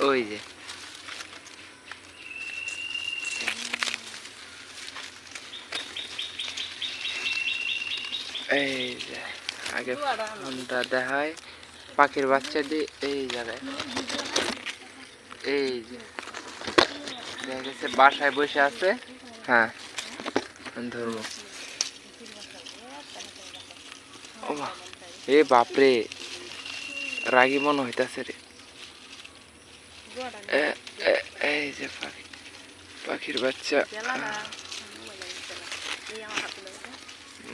ওই যে এই যে আগে ফোনটা দেখায় পাখির বাচ্চাটি এই জায়গায় এই যে দেখা গেছে বাসায় বসে আছে। হ্যাঁ ধরবো। এ বাপরে রাগি মনে হইতাছে রে। এই যে পাখির বাচ্চা।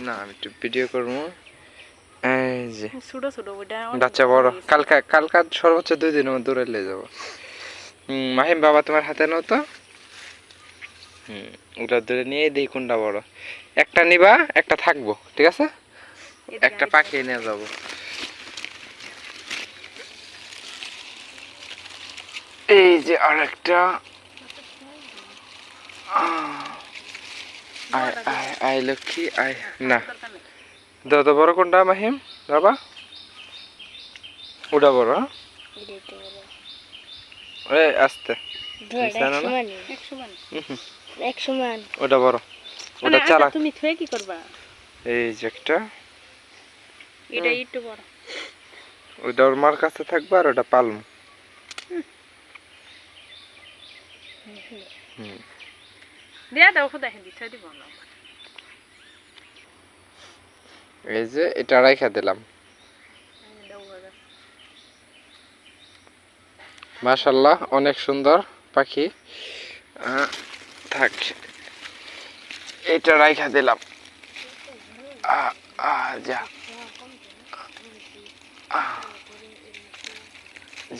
না আমি একটু ভিডিও করবো। এই যে বাচ্চা বড় কালকা সর্বোচ্চ 2 দিনের মধ্যে দৌড়াইলে যাবো। মাহিম বাবা তোমার হাতে নাও তো। ওটা ধরে নিয়ে দেখি কোনটা বড়। একটা নিবা একটা থাকবো, ঠিক আছে? একটা পাখি নিয়ে যাবো। এই যে আরেকটা। আয় লক্ষ্মী আয়। না দাদা বড় কোনটা মাহিম বাবা? ওটা বড়। আস্তে ওটা বড়। ওটা চালা। তুমি থুয়ে কি করবা? এই যে একটা। এটা একটু বড়। ওইটা ওর মার কাছে থাকবে আর ওটা পালম। দিয়া দাও খোদা হেদি থুয়ে দিব না। এই যে এটা রাইখা দিলাম। মাশাআল্লাহ অনেক সুন্দর পাখি। থাক এটা রাইখা দিলাম। যা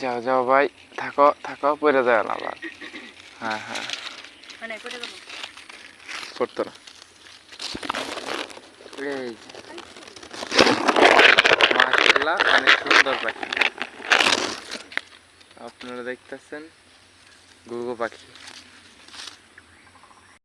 যাও যাও ভাই, থাকো থাকো, পড়ে যায় না আবার। হ্যাঁ হ্যাঁ পড়তো না। এই মাশাআল্লাহ অনেক সুন্দর পাখি। আপনারা দেখতেছেন ঘুঘু পাখি।